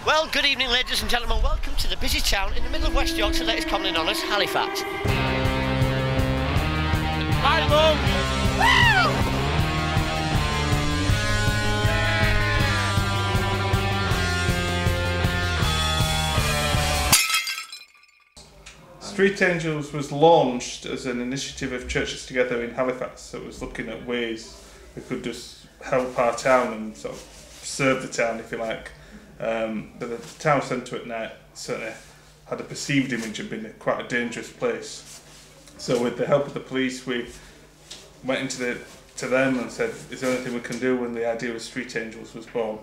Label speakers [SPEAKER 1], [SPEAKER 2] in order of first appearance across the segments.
[SPEAKER 1] Well, good evening, ladies and gentlemen. Welcome to the busy town in the middle of West Yorkshire that is commonly known as Halifax. Hi, Mum!
[SPEAKER 2] Street Angels was launched as an initiative of Churches Together in Halifax that was looking at ways we could just help our town and sort of serve the town, if you like. But the town centre at night certainly had a perceived image of being quite a dangerous place. So with the help of the police, we went to them and said, is there anything we can do, when the idea of Street Angels was born.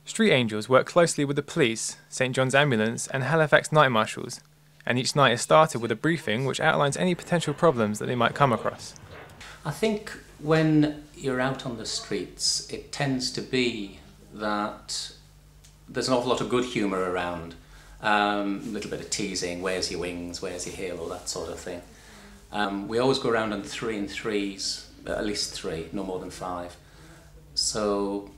[SPEAKER 3] Street Angels work closely with the police, St John's Ambulance and Halifax Night Marshals, and each night is started with a briefing which outlines any potential problems that they might come across.
[SPEAKER 4] I think when you're out on the streets, it tends to be that there's an awful lot of good humour around, a little bit of teasing, where's your wings, where's your heel, all that sort of thing. We always go around on 3 and 3s, at least 3, no more than 5. So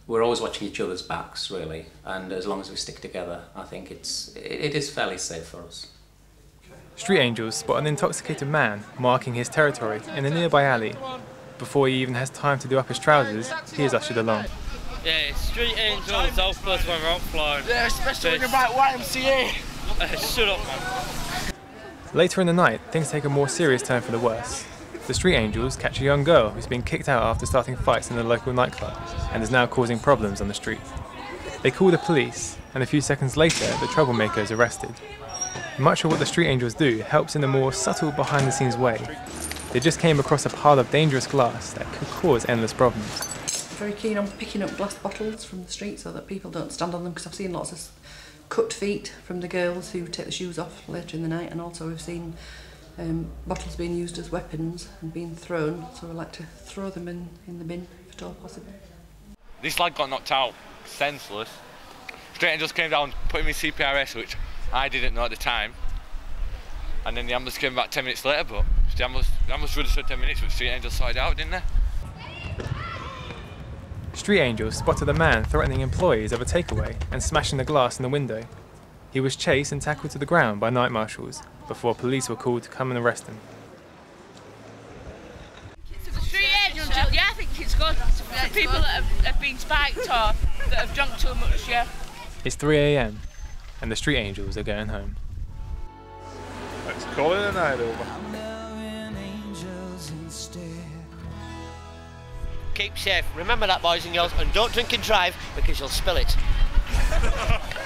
[SPEAKER 4] we're always watching each other's backs, really, and as long as we stick together, I think it is fairly safe for us.
[SPEAKER 3] Street Angels spot an intoxicated man marking his territory in a nearby alley. Before he even has time to do up his trousers, he is ushered along.
[SPEAKER 5] Yeah, Street Angels, those first when we're out flying.
[SPEAKER 6] Yeah, especially when you're about YMCA.
[SPEAKER 5] Shut up, man.
[SPEAKER 3] Later in the night, things take a more serious turn for the worse. The Street Angels catch a young girl who's been kicked out after starting fights in the local nightclub and is now causing problems on the street. They call the police, and a few seconds later the troublemaker is arrested. Much of what the Street Angels do helps in a more subtle behind-the-scenes way. They just came across a pile of dangerous glass that could cause endless problems.
[SPEAKER 7] Very keen on picking up glass bottles from the street so that people don't stand on them, because I've seen lots of cut feet from the girls who take the shoes off later in the night, and also we've seen bottles being used as weapons and being thrown, so we like to throw them in the bin if at all possible.
[SPEAKER 5] This lad got knocked out, senseless. Street Angels came down, put him in CPRS, which I didn't know at the time. And then the ambulance came back 10 minutes later, but the ambulance would have stood 10 minutes, but Street Angels sorted it out, didn't they?
[SPEAKER 3] Street Angels spotted a man threatening employees of a takeaway and smashing the glass in the window. He was chased and tackled to the ground by night marshals before police were called to come and arrest him.
[SPEAKER 8] Street Angels, yeah, I think it's good for people that have been spiked or that have drunk too much, yeah.
[SPEAKER 3] It's 3 AM and the Street Angels are going home.
[SPEAKER 2] Let's call it a night over.
[SPEAKER 1] Keep safe, remember that, boys and girls, and don't drink and drive because you'll spill it.